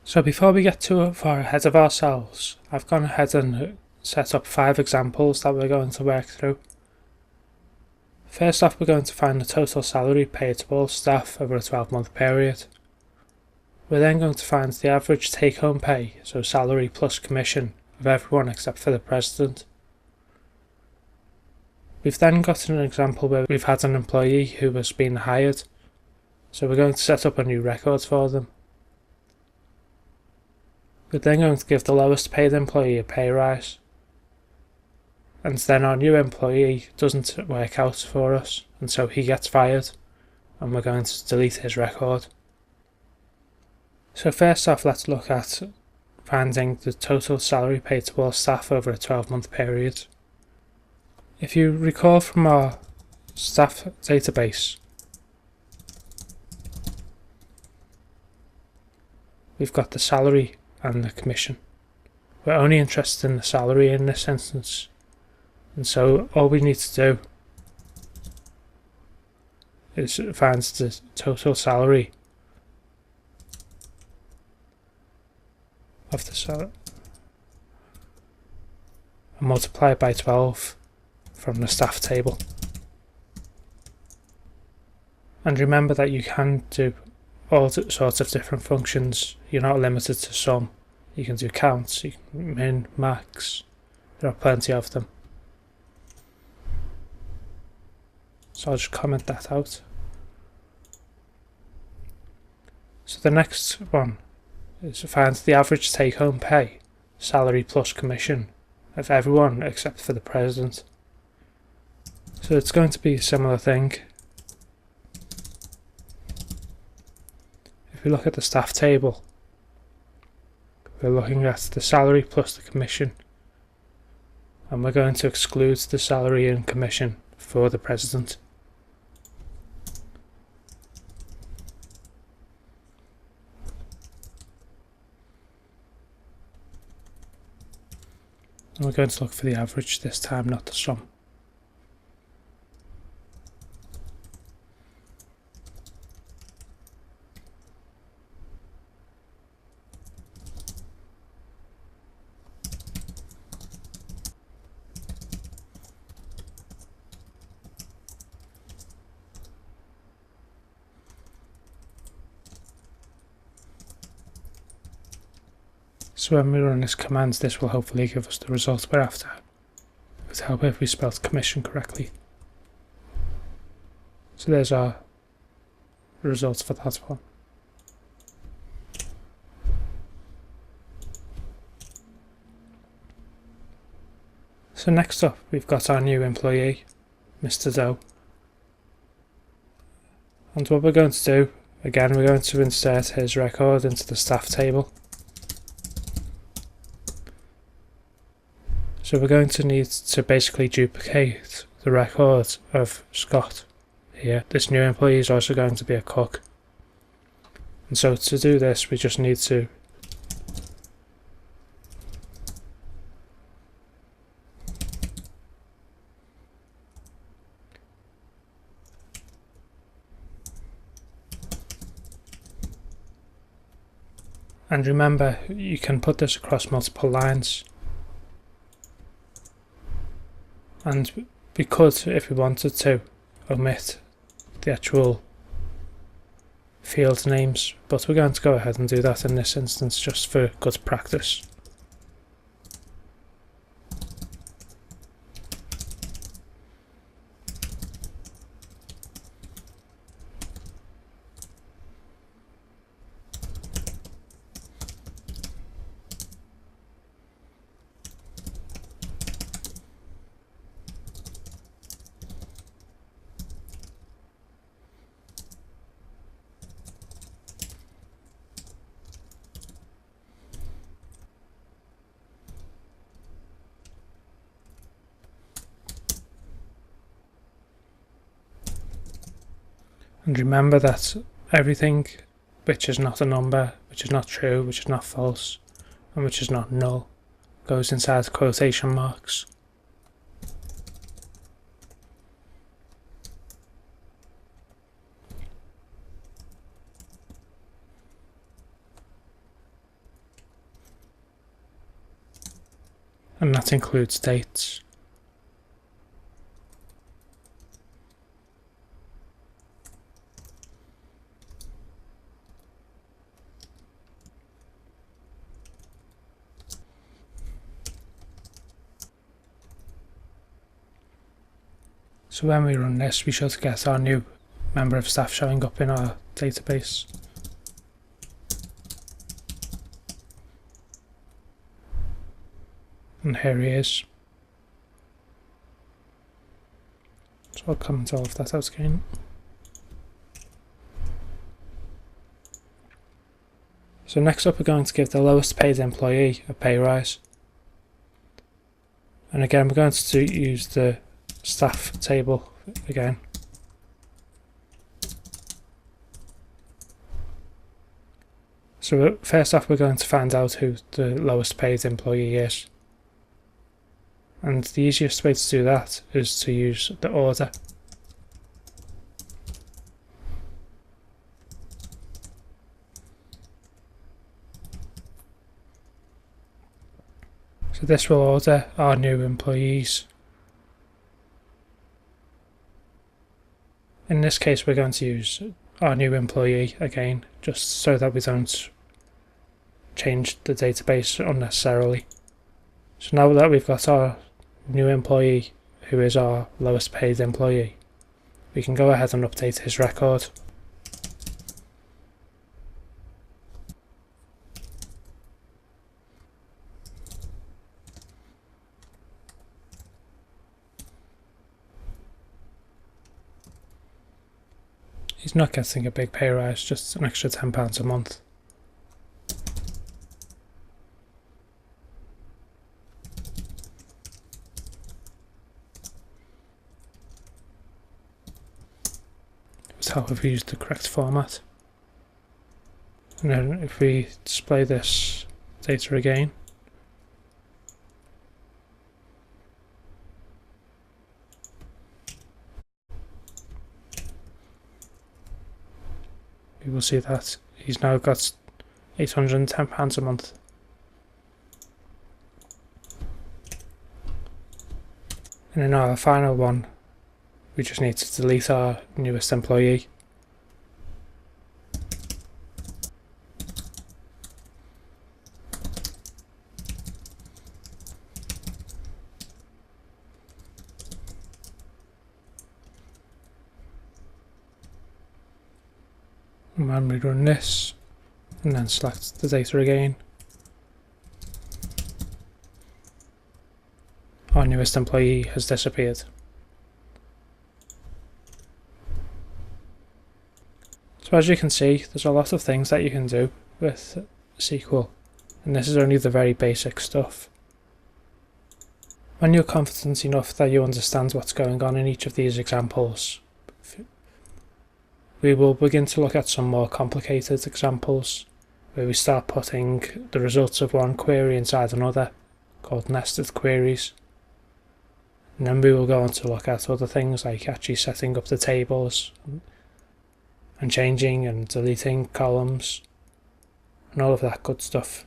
So before we get too far ahead of ourselves, I've gone ahead and set up 5 examples that we're going to work through. First off, we're going to find the total salary paid to all staff over a 12-month period. We're then going to find the average take-home pay, so salary plus commission, of everyone except for the president. We've then got an example where we've had an employee who has been hired, so we're going to set up a new record for them. We're then going to give the lowest paid employee a pay rise, and then our new employee doesn't work out for us, and so he gets fired, and we're going to delete his record. So first off, let's look at finding the total salary paid to all staff over a 12-month period. If you recall from our staff database, we've got the salary and the commission. We're only interested in the salary in this instance, and so all we need to do is find the total salary of the salary and multiply it by 12 from the staff table. And remember that you can do all sorts of different functions. You're not limited to some. You can do counts, you can min, max. There are plenty of them. So I'll just comment that out. So the next one is to find the average take-home pay, salary plus commission, of everyone except for the president. So it's going to be a similar thing. If we look at the staff table, we're looking at the salary plus the commission, and we're going to exclude the salary and commission for the president. And we're going to look for the average this time, not the sum. So when we run this command, this will hopefully give us the result we're after. It would help if we spelled commission correctly. So there's our results for that one. So next up, we've got our new employee, Mr. Doe. And what we're going to do, again, we're going to insert his record into the staff table. So we're going to need to basically duplicate the record of Scott here. This new employee is also going to be a cook. And so to do this, we just need to and remember, you can put this across multiple lines. And we could, if we wanted to, omit the actual field names, but we're going to go ahead and do that in this instance just for good practice. And remember that everything which is not a number, which is not true, which is not false, and which is not null, goes inside quotation marks. and that includes dates. So when we run this, we should get our new member of staff showing up in our database. And here he is. So I'll comment all of that out again. So next up, we're going to give the lowest paid employee a pay rise. And again, we're going to use the staff table again. So first off, we're going to find out who the lowest paid employee is. And the easiest way to do that is to use the order. So this will order our new employees. In this case, we're going to use our new employee again, just so that we don't change the database unnecessarily. So now that we've got our new employee, who is our lowest paid employee, we can go ahead and update his record. He's not getting a big pay rise, just an extra £10 a month. That's how we've used the correct format. And then if we display this data again, we will see that he's now got £810 a month. And in our final one, we just need to delete our newest employee. And when we run this, and then select the data again, our newest employee has disappeared. So as you can see, there's a lot of things that you can do with SQL, and this is only the very basic stuff. When you're confident enough that you understand what's going on in each of these examples, we will begin to look at some more complicated examples, where we start putting the results of one query inside another, called nested queries. And then we will go on to look at other things like actually setting up the tables, and changing and deleting columns, and all of that good stuff.